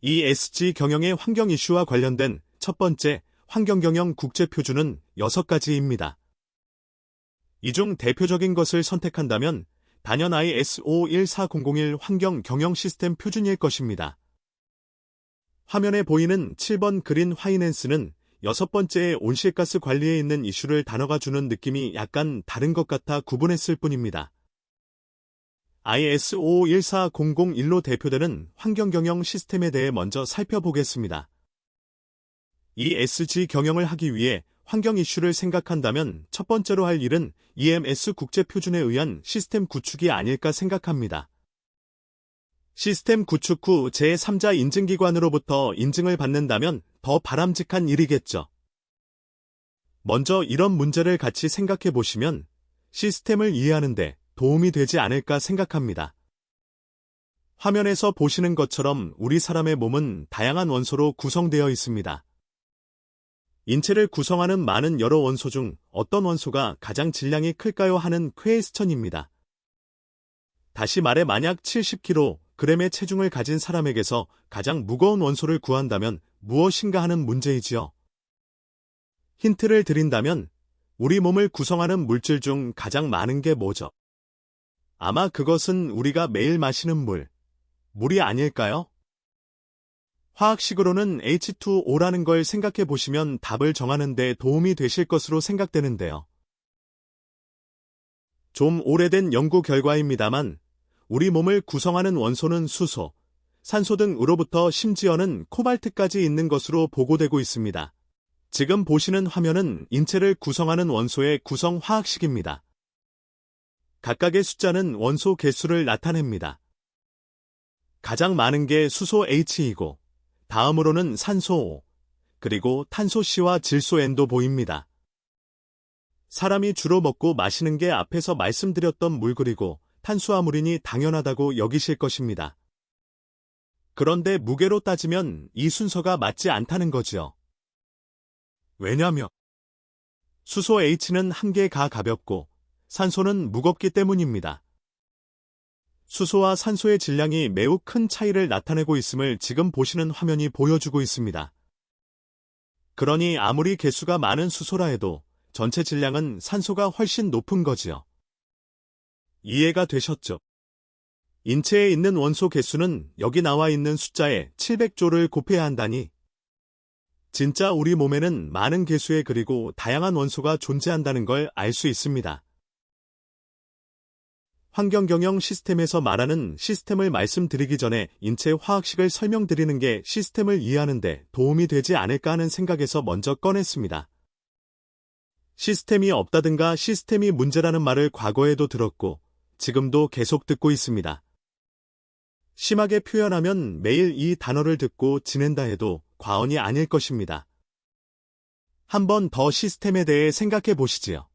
ESG 경영의 환경 이슈와 관련된 첫 번째 환경경영 국제표준은 6가지입니다. 이 중 대표적인 것을 선택한다면 단연 ISO 14001 환경 경영 시스템 표준일 것입니다. 화면에 보이는 7번 그린 화이낸스는 6번째의 온실가스 관리에 있는 이슈를 단어가 주는 느낌이 약간 다른 것 같아 구분했을 뿐입니다. ISO 14001로 대표되는 환경경영 시스템에 대해 먼저 살펴보겠습니다. ESG 경영을 하기 위해 환경 이슈를 생각한다면 첫 번째로 할 일은 EMS 국제표준에 의한 시스템 구축이 아닐까 생각합니다. 시스템 구축 후 제3자 인증기관으로부터 인증을 받는다면 더 바람직한 일이겠죠. 먼저 이런 문제를 같이 생각해 보시면 시스템을 이해하는 데 도움이 되지 않을까 생각합니다. 화면에서 보시는 것처럼 우리 사람의 몸은 다양한 원소로 구성되어 있습니다. 인체를 구성하는 많은 여러 원소 중 어떤 원소가 가장 질량이 클까요 하는 퀘스천입니다. 다시 말해 만약 70kg의 체중을 가진 사람에게서 가장 무거운 원소를 구한다면 무엇인가 하는 문제이지요. 힌트를 드린다면 우리 몸을 구성하는 물질 중 가장 많은 게 뭐죠? 아마 그것은 우리가 매일 마시는 물이 아닐까요? 화학식으로는 H2O라는 걸 생각해 보시면 답을 정하는 데 도움이 되실 것으로 생각되는데요. 좀 오래된 연구 결과입니다만 우리 몸을 구성하는 원소는 수소, 산소 등으로부터 심지어는 코발트까지 있는 것으로 보고되고 있습니다. 지금 보시는 화면은 인체를 구성하는 원소의 구성 화학식입니다. 각각의 숫자는 원소 개수를 나타냅니다. 가장 많은 게 수소 H이고 다음으로는 산소 O, 그리고 탄소 C와 질소 N도 보입니다. 사람이 주로 먹고 마시는 게 앞에서 말씀드렸던 물 그리고 탄수화물이니 당연하다고 여기실 것입니다. 그런데 무게로 따지면 이 순서가 맞지 않다는 거지요. 왜냐면 수소 H는 한계가 가볍고 산소는 무겁기 때문입니다. 수소와 산소의 질량이 매우 큰 차이를 나타내고 있음을 지금 보시는 화면이 보여주고 있습니다. 그러니 아무리 개수가 많은 수소라 해도 전체 질량은 산소가 훨씬 높은 거지요. 이해가 되셨죠? 인체에 있는 원소 개수는 여기 나와 있는 숫자에 700조를 곱해야 한다니 진짜 우리 몸에는 많은 개수의 그리고 다양한 원소가 존재한다는 걸 알 수 있습니다. 환경경영 시스템에서 말하는 시스템을 말씀드리기 전에 인체 화학식을 설명드리는 게 시스템을 이해하는 데 도움이 되지 않을까 하는 생각에서 먼저 꺼냈습니다. 시스템이 없다든가 시스템이 문제라는 말을 과거에도 들었고 지금도 계속 듣고 있습니다. 심하게 표현하면 매일 이 단어를 듣고 지낸다 해도 과언이 아닐 것입니다. 한 번 더 시스템에 대해 생각해 보시지요.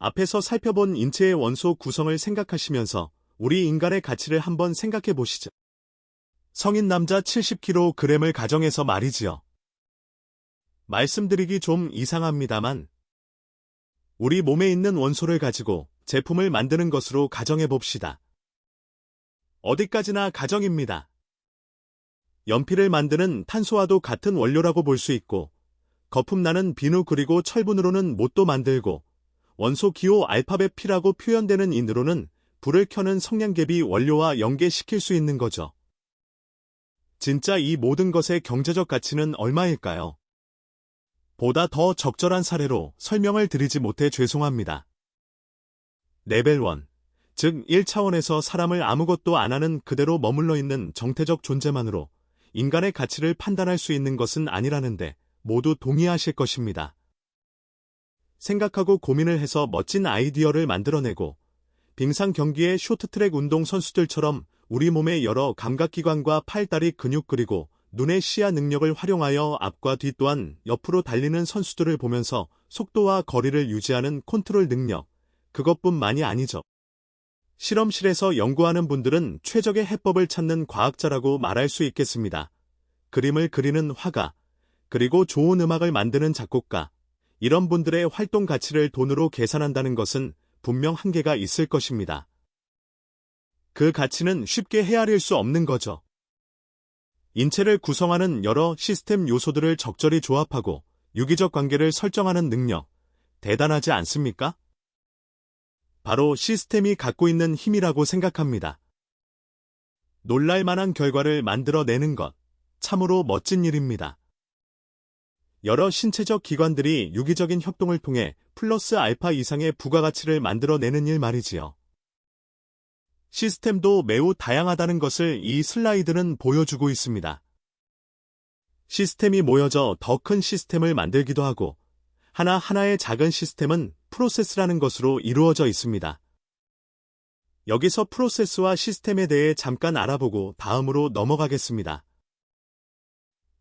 앞에서 살펴본 인체의 원소 구성을 생각하시면서 우리 인간의 가치를 한번 생각해 보시죠. 성인 남자 70kg을 가정해서 말이지요. 말씀드리기 좀 이상합니다만 우리 몸에 있는 원소를 가지고 제품을 만드는 것으로 가정해 봅시다. 어디까지나 가정입니다. 연필을 만드는 탄소와도 같은 원료라고 볼 수 있고 거품나는 비누 그리고 철분으로는 못도 만들고 원소 기호 알파벳 P라고 표현되는 인으로는 불을 켜는 성냥개비 원료와 연계시킬 수 있는 거죠. 진짜 이 모든 것의 경제적 가치는 얼마일까요? 보다 더 적절한 사례로 설명을 드리지 못해 죄송합니다. 레벨 1, 즉 1차원에서 사람을 아무것도 안 하는 그대로 머물러 있는 정태적 존재만으로 인간의 가치를 판단할 수 있는 것은 아니라는데 모두 동의하실 것입니다. 생각하고 고민을 해서 멋진 아이디어를 만들어내고 빙상 경기의 쇼트트랙 운동 선수들처럼 우리 몸의 여러 감각기관과 팔, 다리, 근육 그리고 눈의 시야 능력을 활용하여 앞과 뒤 또한 옆으로 달리는 선수들을 보면서 속도와 거리를 유지하는 컨트롤 능력, 그것뿐만이 아니죠. 실험실에서 연구하는 분들은 최적의 해법을 찾는 과학자라고 말할 수 있겠습니다. 그림을 그리는 화가, 그리고 좋은 음악을 만드는 작곡가, 이런 분들의 활동 가치를 돈으로 계산한다는 것은 분명 한계가 있을 것입니다. 그 가치는 쉽게 헤아릴 수 없는 거죠. 인체를 구성하는 여러 시스템 요소들을 적절히 조합하고 유기적 관계를 설정하는 능력, 대단하지 않습니까? 바로 시스템이 갖고 있는 힘이라고 생각합니다. 놀랄만한 결과를 만들어내는 것, 참으로 멋진 일입니다. 여러 신체적 기관들이 유기적인 협동을 통해 플러스 알파 이상의 부가가치를 만들어내는 일 말이지요. 시스템도 매우 다양하다는 것을 이 슬라이드는 보여주고 있습니다. 시스템이 모여져 더 큰 시스템을 만들기도 하고 하나하나의 작은 시스템은 프로세스라는 것으로 이루어져 있습니다. 여기서 프로세스와 시스템에 대해 잠깐 알아보고 다음으로 넘어가겠습니다.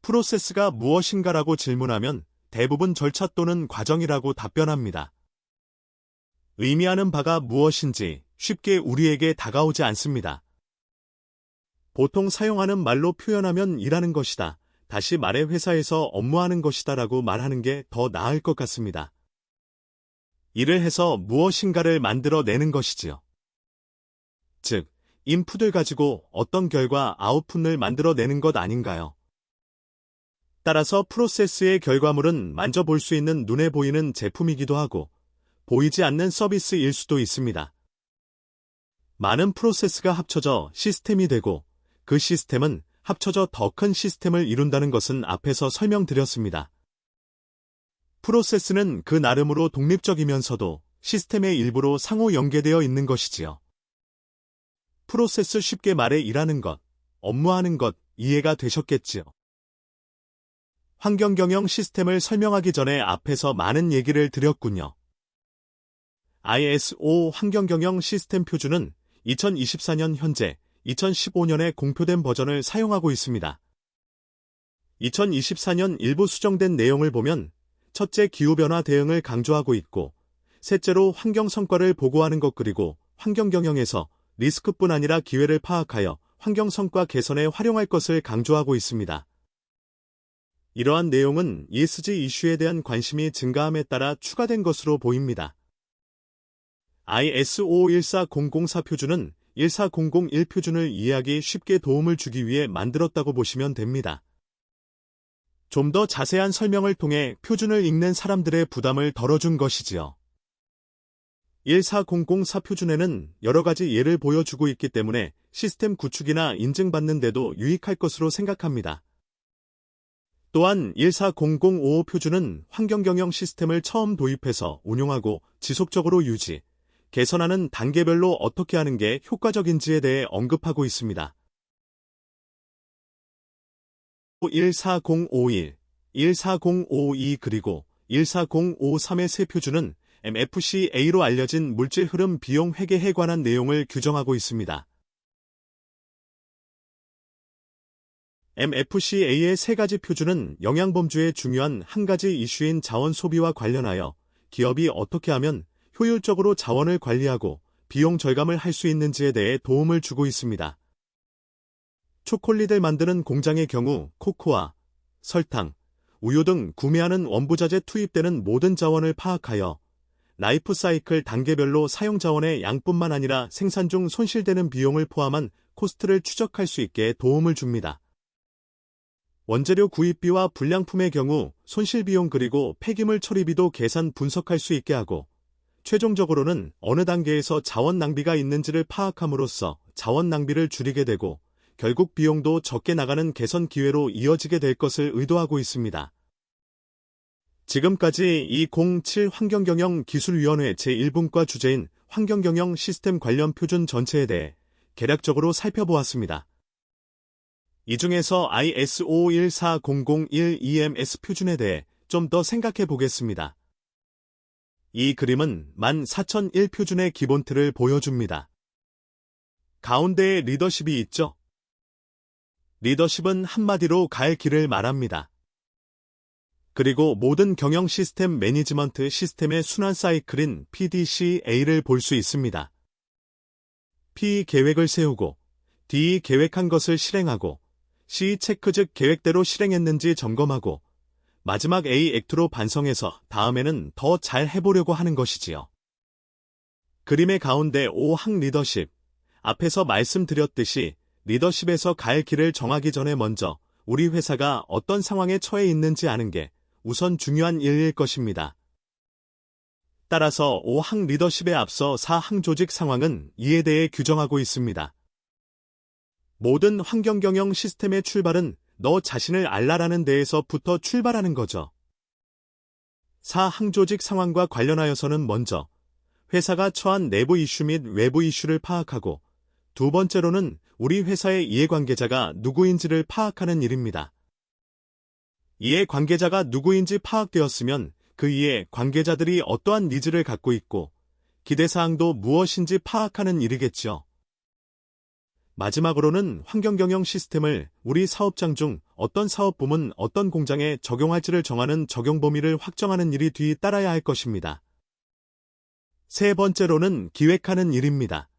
프로세스가 무엇인가라고 질문하면 대부분 절차 또는 과정이라고 답변합니다. 의미하는 바가 무엇인지 쉽게 우리에게 다가오지 않습니다. 보통 사용하는 말로 표현하면 일하는 것이다. 다시 말해 회사에서 업무하는 것이다 라고 말하는 게 더 나을 것 같습니다. 일을 해서 무엇인가를 만들어내는 것이지요. 즉, 인풋을 가지고 어떤 결과, 아웃풋을 만들어내는 것 아닌가요? 따라서 프로세스의 결과물은 만져볼 수 있는 눈에 보이는 제품이기도 하고 보이지 않는 서비스일 수도 있습니다. 많은 프로세스가 합쳐져 시스템이 되고 그 시스템은 합쳐져 더 큰 시스템을 이룬다는 것은 앞에서 설명드렸습니다. 프로세스는 그 나름으로 독립적이면서도 시스템의 일부로 상호 연계되어 있는 것이지요. 프로세스 쉽게 말해 일하는 것, 업무하는 것 이해가 되셨겠지요. 환경경영 시스템을 설명하기 전에 앞에서 많은 얘기를 드렸군요. ISO 환경경영 시스템 표준은 2024년 현재 2015년에 공표된 버전을 사용하고 있습니다. 2024년 일부 수정된 내용을 보면 첫째 기후변화 대응을 강조하고 있고 셋째로 환경 성과를 보고하는 것 그리고 환경경영에서 리스크뿐 아니라 기회를 파악하여 환경 성과 개선에 활용할 것을 강조하고 있습니다. 이러한 내용은 ESG 이슈에 대한 관심이 증가함에 따라 추가된 것으로 보입니다. ISO 14004 표준은 14001 표준을 이해하기 쉽게 도움을 주기 위해 만들었다고 보시면 됩니다. 좀 더 자세한 설명을 통해 표준을 읽는 사람들의 부담을 덜어준 것이지요. 14004 표준에는 여러 가지 예를 보여주고 있기 때문에 시스템 구축이나 인증받는 데도 유익할 것으로 생각합니다. 또한 14005 표준은 환경경영 시스템을 처음 도입해서 운용하고 지속적으로 유지, 개선하는 단계별로 어떻게 하는 게 효과적인지에 대해 언급하고 있습니다. 14051, 14052 그리고 14053의 세 표준은 MFCA로 알려진 물질 흐름 비용 회계에 관한 내용을 규정하고 있습니다. MFCA의 세 가지 표준은 영양범주의 중요한 한 가지 이슈인 자원 소비와 관련하여 기업이 어떻게 하면 효율적으로 자원을 관리하고 비용 절감을 할 수 있는지에 대해 도움을 주고 있습니다. 초콜릿을 만드는 공장의 경우 코코아, 설탕, 우유 등 구매하는 원부자재 투입되는 모든 자원을 파악하여 라이프 사이클 단계별로 사용 자원의 양뿐만 아니라 생산 중 손실되는 비용을 포함한 코스트를 추적할 수 있게 도움을 줍니다. 원재료 구입비와 불량품의 경우 손실비용 그리고 폐기물 처리비도 계산 분석할 수 있게 하고 최종적으로는 어느 단계에서 자원 낭비가 있는지를 파악함으로써 자원 낭비를 줄이게 되고 결국 비용도 적게 나가는 개선 기회로 이어지게 될 것을 의도하고 있습니다. 지금까지 207 환경경영기술위원회 제1분과 주제인 환경경영 시스템 관련 표준 전체에 대해 개략적으로 살펴보았습니다. 이 중에서 ISO 14001 EMS 표준에 대해 좀 더 생각해 보겠습니다. 이 그림은 14001 표준의 기본 틀을 보여줍니다. 가운데에 리더십이 있죠? 리더십은 한마디로 갈 길을 말합니다. 그리고 모든 경영 시스템 매니지먼트 시스템의 순환 사이클인 PDCA를 볼 수 있습니다. P 계획을 세우고, D 계획한 것을 실행하고, C 체크 즉 계획대로 실행했는지 점검하고, 마지막 A 액트로 반성해서 다음에는 더 잘 해보려고 하는 것이지요. 그림의 가운데 5항 리더십, 앞에서 말씀드렸듯이 리더십에서 갈 길을 정하기 전에 먼저 우리 회사가 어떤 상황에 처해 있는지 아는 게 우선 중요한 일일 것입니다. 따라서 5항 리더십에 앞서 4항 조직 상황은 이에 대해 규정하고 있습니다. 모든 환경 경영 시스템의 출발은 너 자신을 알라라는 데에서부터 출발하는 거죠. 4항 조직 상황과 관련하여서는 먼저 회사가 처한 내부 이슈 및 외부 이슈를 파악하고 두 번째로는 우리 회사의 이해관계자가 누구인지를 파악하는 일입니다. 이해관계자가 누구인지 파악되었으면 그 이해 관계자들이 어떠한 니즈를 갖고 있고 기대사항도 무엇인지 파악하는 일이겠죠. 마지막으로는 환경경영 시스템을 우리 사업장 중 어떤 사업부문 어떤 공장에 적용할지를 정하는 적용 범위를 확정하는 일이 뒤따라야 할 것입니다. 세 번째로는 기획하는 일입니다.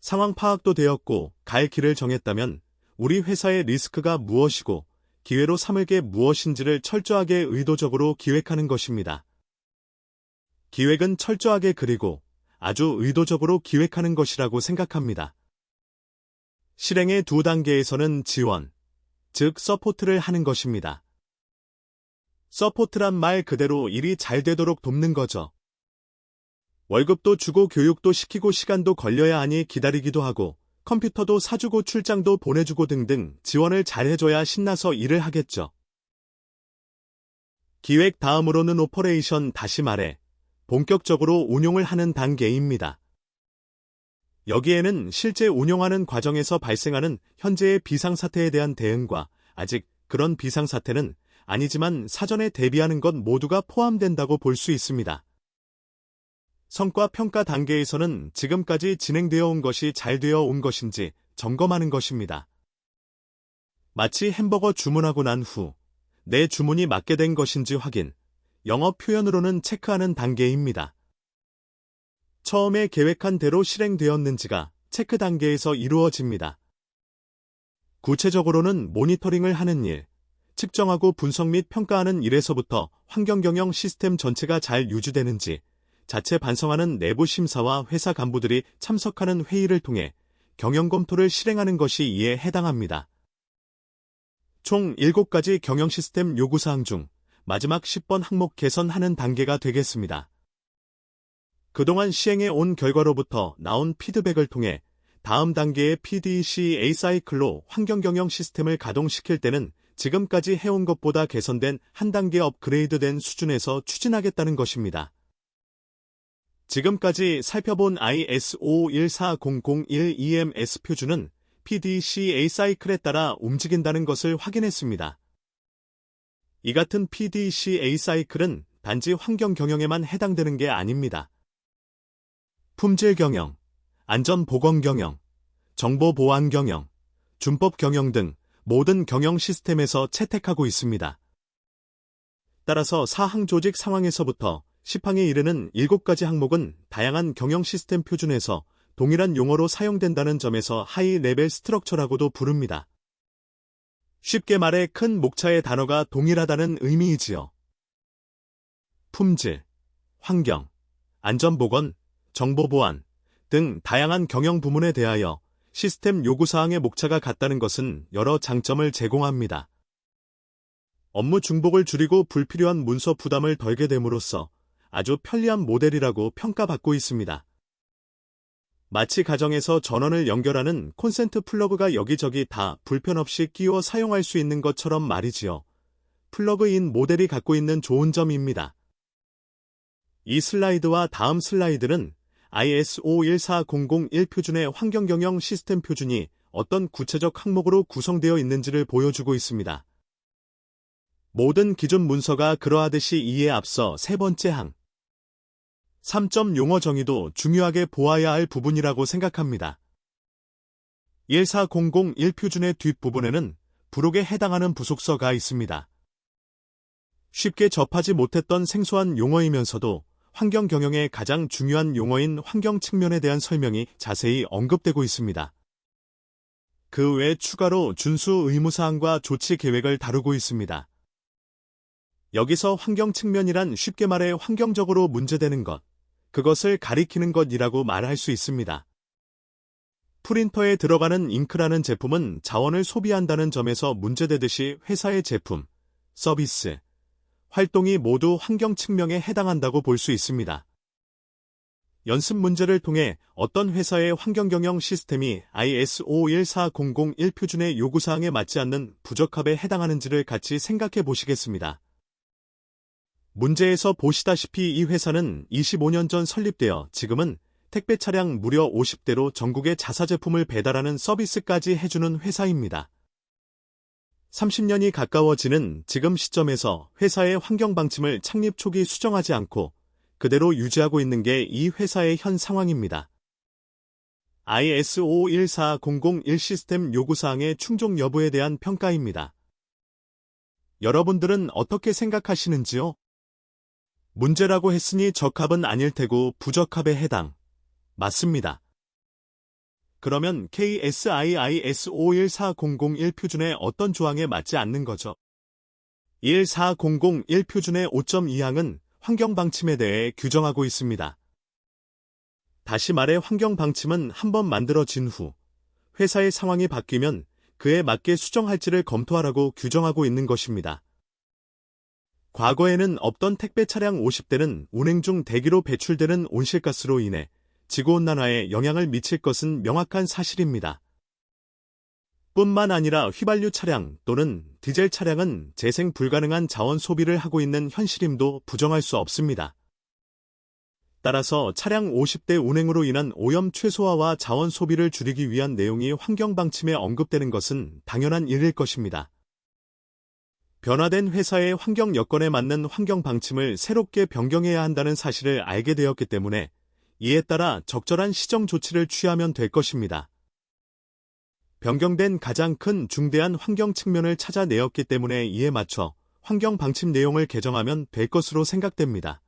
상황 파악도 되었고 갈 길을 정했다면 우리 회사의 리스크가 무엇이고 기회로 삼을 게 무엇인지를 철저하게 의도적으로 기획하는 것입니다. 기획은 철저하게 그리고 아주 의도적으로 기획하는 것이라고 생각합니다. 실행의 두 단계에서는 지원, 즉 서포트를 하는 것입니다. 서포트란 말 그대로 일이 잘 되도록 돕는 거죠. 월급도 주고 교육도 시키고 시간도 걸려야 하니 기다리기도 하고 컴퓨터도 사주고 출장도 보내주고 등등 지원을 잘 해줘야 신나서 일을 하겠죠. 기획 다음으로는 오퍼레이션, 다시 말해 본격적으로 운용을 하는 단계입니다. 여기에는 실제 운용하는 과정에서 발생하는 현재의 비상사태에 대한 대응과 아직 그런 비상사태는 아니지만 사전에 대비하는 것 모두가 포함된다고 볼 수 있습니다. 성과 평가 단계에서는 지금까지 진행되어 온 것이 잘 되어 온 것인지 점검하는 것입니다. 마치 햄버거 주문하고 난 후 내 주문이 맞게 된 것인지 확인, 영어 표현으로는 체크하는 단계입니다. 처음에 계획한 대로 실행되었는지가 체크 단계에서 이루어집니다. 구체적으로는 모니터링을 하는 일, 측정하고 분석 및 평가하는 일에서부터 환경경영 시스템 전체가 잘 유지되는지 자체 반성하는 내부 심사와 회사 간부들이 참석하는 회의를 통해 경영검토를 실행하는 것이 이에 해당합니다. 총 7가지 경영 시스템 요구사항 중 마지막 10번 항목 개선하는 단계가 되겠습니다. 그동안 시행해 온 결과로부터 나온 피드백을 통해 다음 단계의 PDCA 사이클로 환경경영 시스템을 가동시킬 때는 지금까지 해온 것보다 개선된 한 단계 업그레이드된 수준에서 추진하겠다는 것입니다. 지금까지 살펴본 ISO 14001 EMS 표준은 PDCA 사이클에 따라 움직인다는 것을 확인했습니다. 이 같은 PDCA 사이클은 단지 환경 경영에만 해당되는 게 아닙니다. 품질 경영, 안전 보건 경영, 정보 보안 경영, 준법 경영 등 모든 경영 시스템에서 채택하고 있습니다. 따라서 4항 조직 상황에서부터 10항에 이르는 7가지 항목은 다양한 경영 시스템 표준에서 동일한 용어로 사용된다는 점에서 하이 레벨 스트럭처라고도 부릅니다. 쉽게 말해 큰 목차의 단어가 동일하다는 의미이지요. 품질, 환경, 안전보건, 정보보안 등 다양한 경영 부문에 대하여 시스템 요구사항의 목차가 같다는 것은 여러 장점을 제공합니다. 업무 중복을 줄이고 불필요한 문서 부담을 덜게 됨으로써 아주 편리한 모델이라고 평가받고 있습니다. 마치 가정에서 전원을 연결하는 콘센트 플러그가 여기저기 다 불편 없이 끼워 사용할 수 있는 것처럼 말이지요. 플러그인 모델이 갖고 있는 좋은 점입니다. 이 슬라이드와 다음 슬라이드는 ISO 14001 표준의 환경경영 시스템 표준이 어떤 구체적 항목으로 구성되어 있는지를 보여주고 있습니다. 모든 기존 문서가 그러하듯이 이에 앞서 세 번째 항 3점 용어 정의도 중요하게 보아야 할 부분이라고 생각합니다. 14001 표준의 뒷부분에는 부록에 해당하는 부속서가 있습니다. 쉽게 접하지 못했던 생소한 용어이면서도 환경 경영의 가장 중요한 용어인 환경 측면에 대한 설명이 자세히 언급되고 있습니다. 그 외 추가로 준수 의무사항과 조치 계획을 다루고 있습니다. 여기서 환경 측면이란 쉽게 말해 환경적으로 문제되는 것, 그것을 가리키는 것이라고 말할 수 있습니다. 프린터에 들어가는 잉크라는 제품은 자원을 소비한다는 점에서 문제되듯이 회사의 제품, 서비스, 활동이 모두 환경 측면에 해당한다고 볼 수 있습니다. 연습 문제를 통해 어떤 회사의 환경경영 시스템이 ISO 14001 표준의 요구사항에 맞지 않는 부적합에 해당하는지를 같이 생각해 보시겠습니다. 문제에서 보시다시피 이 회사는 25년 전 설립되어 지금은 택배 차량 무려 50대로 전국에 자사 제품을 배달하는 서비스까지 해주는 회사입니다. 30년이 가까워지는 지금 시점에서 회사의 환경 방침을 창립 초기 수정하지 않고 그대로 유지하고 있는 게 이 회사의 현 상황입니다. ISO 14001 시스템 요구사항의 충족 여부에 대한 평가입니다. 여러분들은 어떻게 생각하시는지요? 문제라고 했으니 적합은 아닐 테고 부적합에 해당. 맞습니다. 그러면 KSI ISO 14001 표준의 어떤 조항에 맞지 않는 거죠? 14001 표준의 5.2항은 환경방침에 대해 규정하고 있습니다. 다시 말해 환경방침은 한번 만들어진 후 회사의 상황이 바뀌면 그에 맞게 수정할지를 검토하라고 규정하고 있는 것입니다. 과거에는 없던 택배 차량 50대는 운행 중 대기로 배출되는 온실가스로 인해 지구온난화에 영향을 미칠 것은 명확한 사실입니다. 뿐만 아니라 휘발유 차량 또는 디젤 차량은 재생 불가능한 자원 소비를 하고 있는 현실임도 부정할 수 없습니다. 따라서 차량 50대 운행으로 인한 오염 최소화와 자원 소비를 줄이기 위한 내용이 환경방침에 언급되는 것은 당연한 일일 것입니다. 변화된 회사의 환경 여건에 맞는 환경 방침을 새롭게 변경해야 한다는 사실을 알게 되었기 때문에 이에 따라 적절한 시정 조치를 취하면 될 것입니다. 변경된 가장 큰 중대한 환경 측면을 찾아내었기 때문에 이에 맞춰 환경 방침 내용을 개정하면 될 것으로 생각됩니다.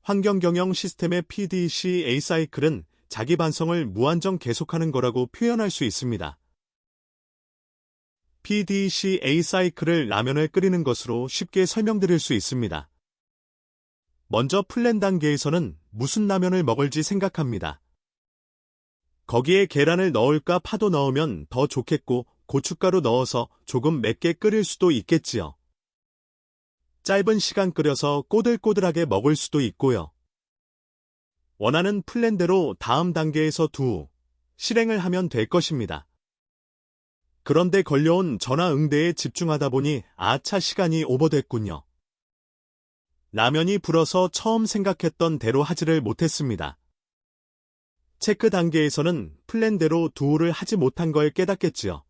환경 경영 시스템의 PDCA 사이클은 자기 반성을 무한정 계속하는 거라고 표현할 수 있습니다. PDCA 사이클을 라면을 끓이는 것으로 쉽게 설명드릴 수 있습니다. 먼저 플랜 단계에서는 무슨 라면을 먹을지 생각합니다. 거기에 계란을 넣을까 파도 넣으면 더 좋겠고 고춧가루 넣어서 조금 맵게 끓일 수도 있겠지요. 짧은 시간 끓여서 꼬들꼬들하게 먹을 수도 있고요. 원하는 플랜대로 다음 단계에서 실행을 하면 될 것입니다. 그런데 걸려온 전화 응대에 집중하다 보니 아차 시간이 오버됐군요. 라면이 불어서 처음 생각했던 대로 하지를 못했습니다. 체크 단계에서는 플랜대로 두우를 하지 못한 걸 깨닫겠지요.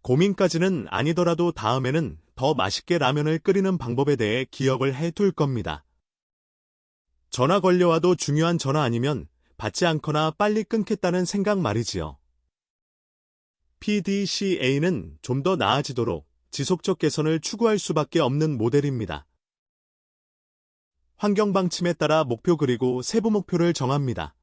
고민까지는 아니더라도 다음에는 더 맛있게 라면을 끓이는 방법에 대해 기억을 해둘 겁니다. 전화 걸려와도 중요한 전화 아니면 받지 않거나 빨리 끊겠다는 생각 말이지요. PDCA는 좀 더 나아지도록 지속적 개선을 추구할 수밖에 없는 모델입니다. 환경방침에 따라 목표 그리고 세부 목표를 정합니다.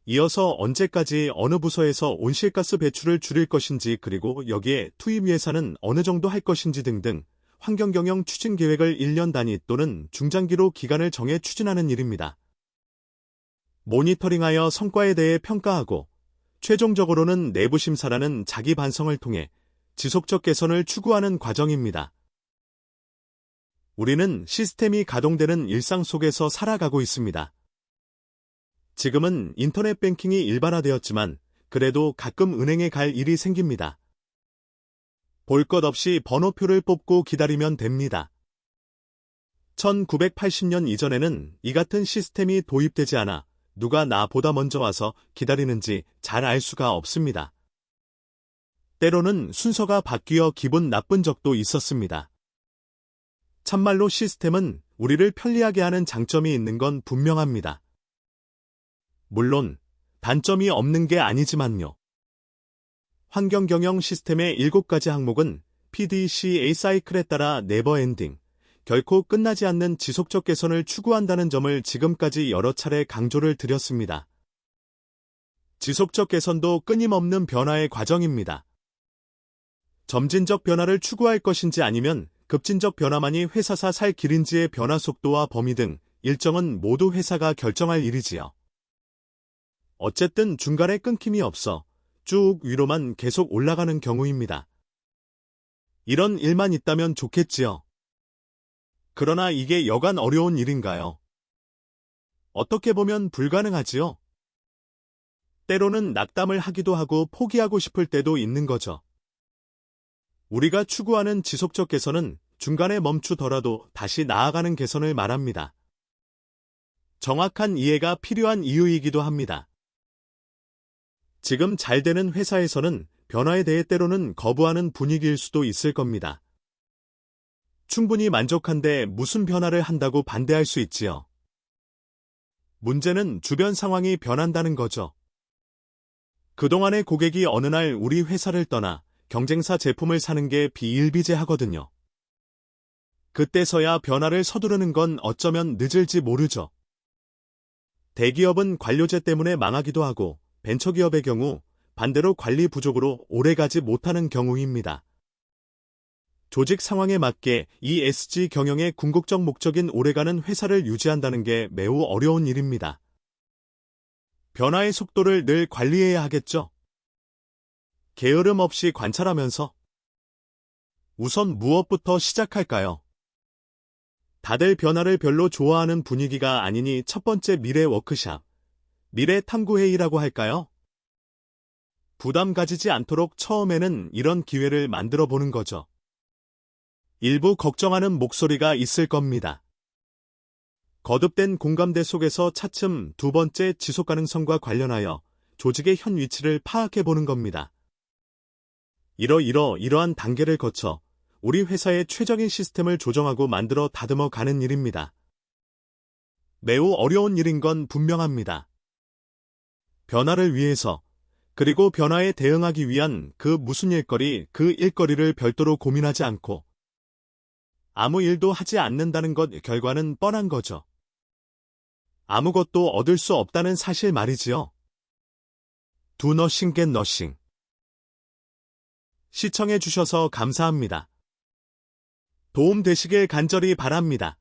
이어서 언제까지 어느 부서에서 온실가스 배출을 줄일 것인지 그리고 여기에 투입 예산은 어느 정도 할 것인지 등등 환경경영 추진 계획을 1년 단위 또는 중장기로 기간을 정해 추진하는 일입니다. 모니터링하여 성과에 대해 평가하고 최종적으로는 내부 심사라는 자기 반성을 통해 지속적 개선을 추구하는 과정입니다. 우리는 시스템이 가동되는 일상 속에서 살아가고 있습니다. 지금은 인터넷 뱅킹이 일반화되었지만 그래도 가끔 은행에 갈 일이 생깁니다. 볼 것 없이 번호표를 뽑고 기다리면 됩니다. 1980년 이전에는 이 같은 시스템이 도입되지 않아 누가 나보다 먼저 와서 기다리는지 잘 알 수가 없습니다. 때로는 순서가 바뀌어 기분 나쁜 적도 있었습니다. 참말로 시스템은 우리를 편리하게 하는 장점이 있는 건 분명합니다. 물론 단점이 없는 게 아니지만요. 환경경영 시스템의 7가지 항목은 PDCA 사이클에 따라 네버엔딩, 결코 끝나지 않는 지속적 개선을 추구한다는 점을 지금까지 여러 차례 강조를 드렸습니다. 지속적 개선도 끊임없는 변화의 과정입니다. 점진적 변화를 추구할 것인지 아니면 급진적 변화만이 회사사 살 길인지의 변화 속도와 범위 등 일정은 모두 회사가 결정할 일이지요. 어쨌든 중간에 끊김이 없어 쭉 위로만 계속 올라가는 경우입니다. 이런 일만 있다면 좋겠지요. 그러나 이게 여간 어려운 일인가요? 어떻게 보면 불가능하지요. 때로는 낙담을 하기도 하고 포기하고 싶을 때도 있는 거죠. 우리가 추구하는 지속적 개선은 중간에 멈추더라도 다시 나아가는 개선을 말합니다. 정확한 이해가 필요한 이유이기도 합니다. 지금 잘 되는 회사에서는 변화에 대해 때로는 거부하는 분위기일 수도 있을 겁니다. 충분히 만족한데 무슨 변화를 한다고 반대할 수 있지요. 문제는 주변 상황이 변한다는 거죠. 그동안의 고객이 어느 날 우리 회사를 떠나 경쟁사 제품을 사는 게 비일비재하거든요. 그때서야 변화를 서두르는 건 어쩌면 늦을지 모르죠. 대기업은 관료제 때문에 망하기도 하고 벤처기업의 경우 반대로 관리 부족으로 오래가지 못하는 경우입니다. 조직 상황에 맞게 ESG 경영의 궁극적 목적인 오래가는 회사를 유지한다는 게 매우 어려운 일입니다. 변화의 속도를 늘 관리해야 하겠죠. 게으름 없이 관찰하면서 우선 무엇부터 시작할까요? 다들 변화를 별로 좋아하는 분위기가 아니니 첫 번째 미래 워크샵, 미래 탐구회의라고 할까요? 부담 가지지 않도록 처음에는 이런 기회를 만들어 보는 거죠. 일부 걱정하는 목소리가 있을 겁니다. 거듭된 공감대 속에서 차츰 두 번째 지속 가능성과 관련하여 조직의 현 위치를 파악해 보는 겁니다. 이러한 단계를 거쳐 우리 회사의 최적인 시스템을 조정하고 만들어 다듬어 가는 일입니다. 매우 어려운 일인 건 분명합니다. 변화를 위해서, 그리고 변화에 대응하기 위한 그 무슨 일거리, 그 일거리를 별도로 고민하지 않고 아무 일도 하지 않는다는 것 결과는 뻔한 거죠. 아무것도 얻을 수 없다는 사실 말이지요. Do nothing get nothing. 시청해 주셔서 감사합니다. 도움 되시길 간절히 바랍니다.